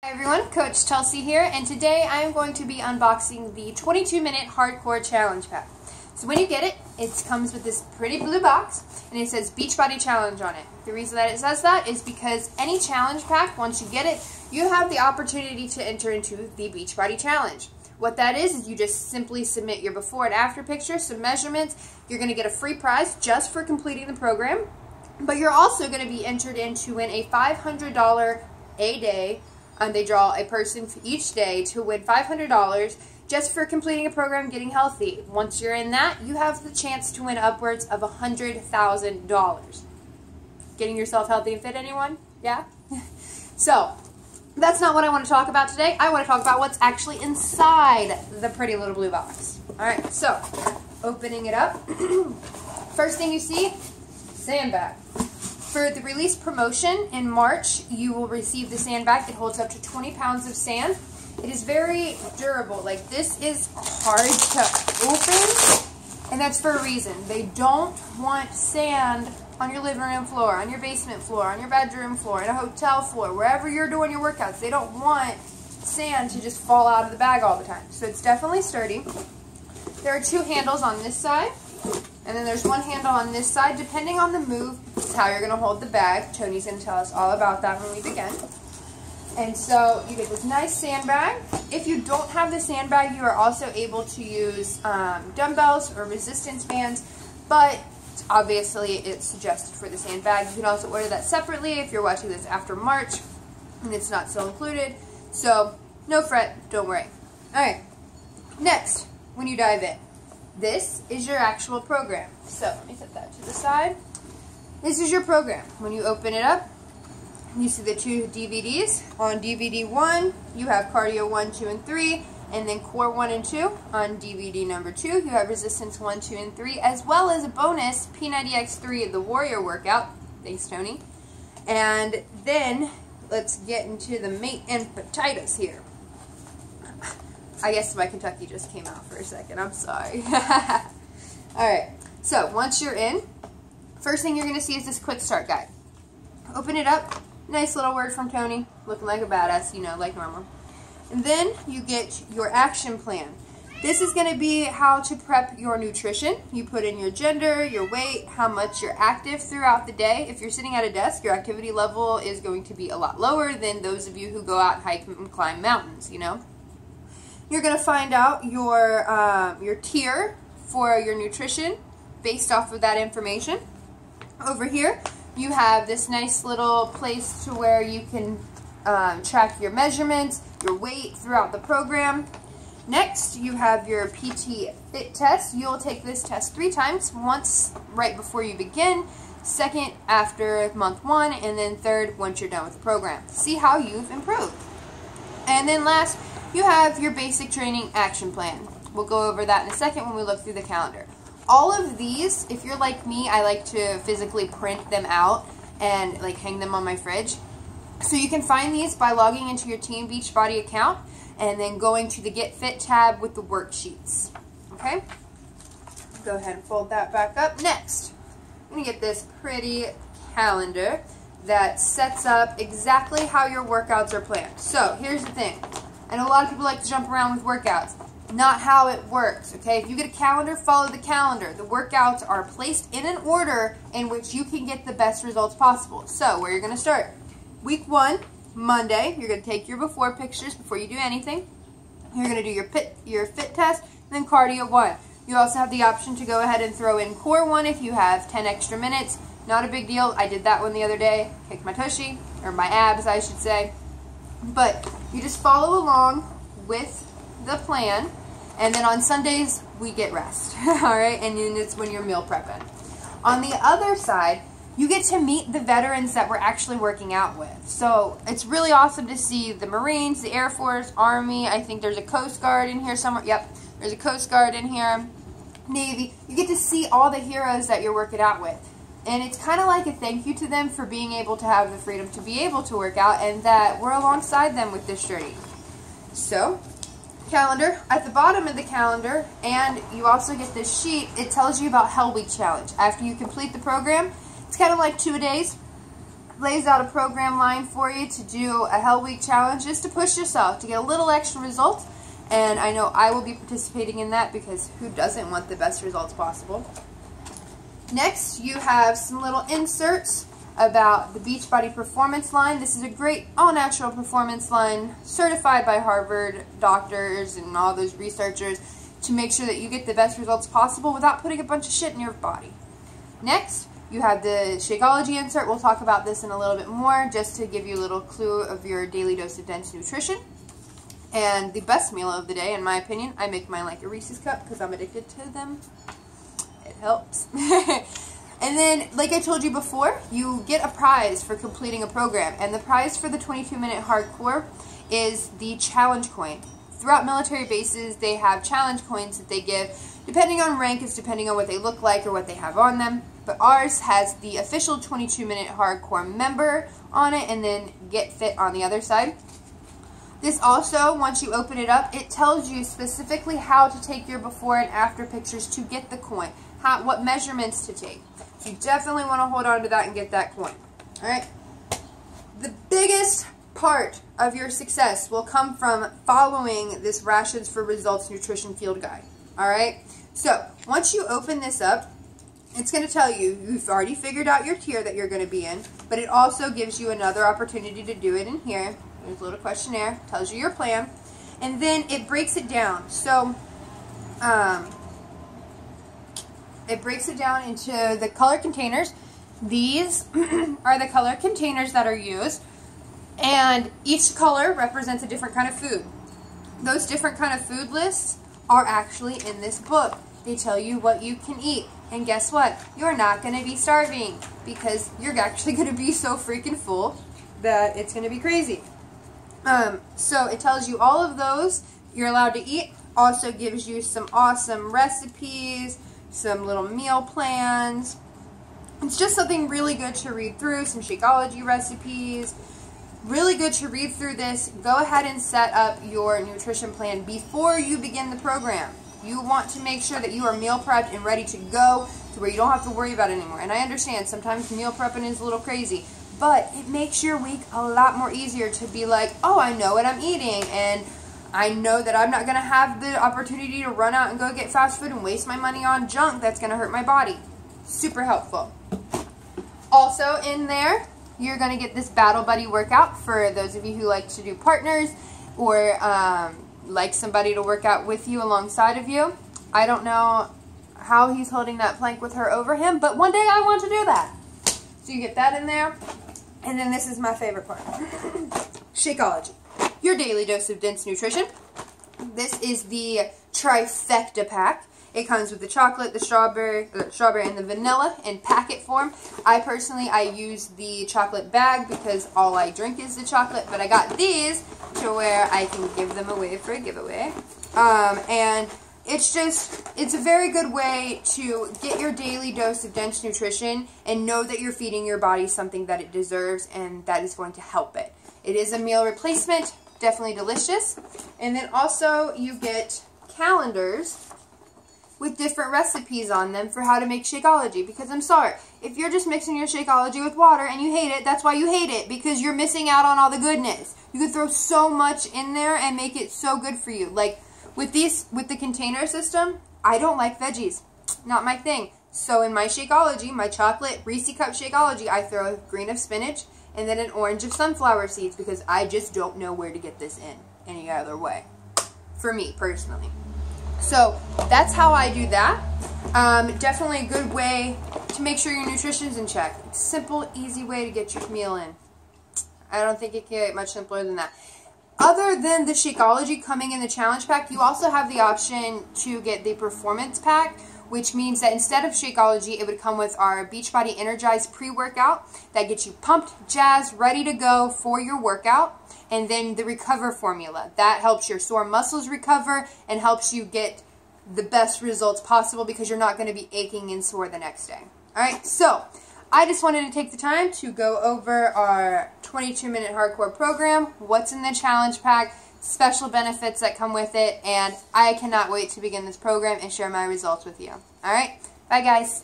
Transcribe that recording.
Hi everyone, Coach Chelsea here, and today I am going to be unboxing the 22-minute Hardcore Challenge Pack. So when you get it, it comes with this pretty blue box, and it says Beachbody Challenge on it. The reason that it says that is because any challenge pack, once you get it, you have the opportunity to enter into the Beachbody Challenge. What that is you just simply submit your before and after pictures, some measurements. You're going to get a free prize just for completing the program, but you're also going to be entered in to win a $500 a day. They draw a person for each day to win $500 just for completing a program, getting healthy. Once you're in that, you have the chance to win upwards of $100,000. Getting yourself healthy and fit, anyone? Yeah? So, that's not what I want to talk about today. I want to talk about what's actually inside the pretty little blue box. Alright, so, opening it up. First thing you see, sandbag. For the release promotion in March, you will receive the sandbag. It holds up to 20 pounds of sand. It is very durable. Like, this is hard to open, and that's for a reason. They don't want sand on your living room floor, on your basement floor, on your bedroom floor, in a hotel floor, wherever you're doing your workouts. They don't want sand to just fall out of the bag all the time. So it's definitely sturdy. There are two handles on this side. And then there's one handle on this side. Depending on the move, it's how you're going to hold the bag. Tony's going to tell us all about that when we begin. And so you get this nice sandbag. If you don't have the sandbag, you are also able to use dumbbells or resistance bands. But obviously, it's suggested for the sandbag. You can also order that separately if you're watching this after March. And it's not still included. So no fret, don't worry. Alright, next, when you dive in. This is your actual program. So, let me set that to the side. This is your program. When you open it up, you see the two DVDs. On DVD 1, you have Cardio 1, 2, and 3, and then Core 1 and 2. On DVD number 2, you have Resistance 1, 2, and 3, as well as a bonus P90X3, the Warrior workout. Thanks, Tony. And then, let's get into the meat and potatoes here. I guess my Kentucky just came out for a second. I'm sorry. Alright, so once you're in, first thing you're going to see is this quick start guide. Open it up. Nice little word from Tony. Looking like a badass, you know, like normal. And then you get your action plan. This is going to be how to prep your nutrition. You put in your gender, your weight, how much you're active throughout the day. If you're sitting at a desk, your activity level is going to be a lot lower than those of you who go out and hike and climb mountains, you know. You're going to find out your tier for your nutrition based off of that information. Over here, you have this nice little place to where you can track your measurements, your weight throughout the program. Next, you have your PT Fit test. You'll take this test 3 times, once right before you begin, second after month 1, and then third once you're done with the program. See how you've improved. And then last, you have your basic training action plan. We'll go over that in a second when we look through the calendar. All of these, if you're like me, I like to physically print them out and like hang them on my fridge. So you can find these by logging into your Team Beachbody account and then going to the Get Fit tab with the worksheets. Okay? Go ahead and fold that back up. Next, I'm going to get this pretty calendar that sets up exactly how your workouts are planned. So here's the thing. I know a lot of people like to jump around with workouts. Not how it works, okay? If you get a calendar, follow the calendar. The workouts are placed in an order in which you can get the best results possible. So, where you're going to start. Week 1, Monday, you're going to take your before pictures before you do anything. You're going to do your fit test, and then Cardio 1. You also have the option to go ahead and throw in Core 1 if you have 10 extra minutes. Not a big deal. I did that one the other day. Kicked my tushy, or my abs, I should say. But you just follow along with the plan, and then on Sundays we get rest. Alright, and then it's when you're meal prepping. On the other side, you get to meet the veterans that we're actually working out with. So it's really awesome to see the Marines, the Air Force, Army. I think there's a Coast Guard in here somewhere. Yep, there's a Coast Guard in here. Navy. You get to see all the heroes that you're working out with. And it's kind of like a thank you to them for being able to have the freedom to be able to work out, and that we're alongside them with this journey. So, calendar. At the bottom of the calendar, and you also get this sheet, it tells you about Hell Week Challenge. After you complete the program, it's kind of like 2 days. lays out a program line for you to do a Hell Week challenge just to push yourself, to get a little extra results. And I know I will be participating in that because who doesn't want the best results possible? Next, you have some little inserts about the Beachbody Performance line. This is a great all-natural performance line certified by Harvard doctors and all those researchers to make sure that you get the best results possible without putting a bunch of shit in your body. Next, you have the Shakeology insert. We'll talk about this in a little bit more just to give you a little clue of your daily dose of dense nutrition. And the best meal of the day, in my opinion, I make mine like a Reese's cup because I'm addicted to them. It helps. And then, like I told you before, you get a prize for completing a program. And the prize for the 22-minute hardcore is the challenge coin. Throughout military bases, they have challenge coins that they give. Depending on rank, it's depending on what they look like or what they have on them. But ours has the official 22-minute hardcore member on it and then Get Fit on the other side. This also, once you open it up, it tells you specifically how to take your before and after pictures to get the coin. What measurements to take. So you definitely want to hold on to that and get that coin. Alright? The biggest part of your success will come from following this Rations for Results Nutrition Field Guide. Alright? So, once you open this up, it's going to tell you, you've already figured out your tier that you're going to be in, but it also gives you another opportunity to do it in here. There's a little questionnaire, tells you your plan, and then it breaks it down. So, it breaks it down into the color containers. These are the color containers that are used, and each color represents a different kind of food. Those different kind of food lists are actually in this book. They tell you what you can eat. And guess what? You're not going to be starving because you're actually going to be so freaking full that it's going to be crazy. So it tells you all of those you're allowed to eat. Also gives you some awesome recipes, some little meal plans. It's just something really good to read through, some Shakeology recipes. Really good to read through this. Go ahead and set up your nutrition plan before you begin the program. You want to make sure that you are meal prepped and ready to go to where you don't have to worry about it anymore. And I understand sometimes meal prepping is a little crazy, but it makes your week a lot more easier to be like, oh, I know what I'm eating, and I know that I'm not going to have the opportunity to run out and go get fast food and waste my money on junk that's going to hurt my body. Super helpful. Also in there, you're going to get this Battle Buddy workout for those of you who like to do partners or like somebody to work out with you alongside of you. I don't know how he's holding that plank with her over him, but one day I want to do that. So you get that in there. And then this is my favorite part. Shakeology. Your daily dose of dense nutrition. This is the trifecta pack. It comes with the chocolate, the strawberry, and the vanilla in packet form. I use the chocolate bag because all I drink is the chocolate, but I got these to where I can give them away for a giveaway. And it's a very good way to get your daily dose of dense nutrition and know that you're feeding your body something that it deserves and that is going to help it. It is a meal replacement, definitely delicious. And then also you get calendars with different recipes on them for how to make Shakeology. Because I'm sorry, if you're just mixing your Shakeology with water and you hate it, that's why you hate it, because you're missing out on all the goodness. You could throw so much in there and make it so good for you. Like with the container system, I don't like veggies. Not my thing. So in my Shakeology, my chocolate Reese Cup Shakeology, I throw a green of spinach and then an orange of sunflower seeds because I just don't know where to get this in any other way. For me, personally. So that's how I do that. Definitely a good way to make sure your nutrition's in check. It's a simple, easy way to get your meal in. I don't think it can get much simpler than that. Other than the Shakeology coming in the challenge pack, you also have the option to get the performance pack, which means that instead of Shakeology, it would come with our Beachbody Energize pre-workout that gets you pumped, jazzed, ready to go for your workout. And then the Recover formula. That helps your sore muscles recover and helps you get the best results possible because you're not going to be aching and sore the next day. Alright, so I just wanted to take the time to go over our 22-minute hardcore program, what's in the challenge pack, special benefits that come with it, and I cannot wait to begin this program and share my results with you. Alright, bye guys.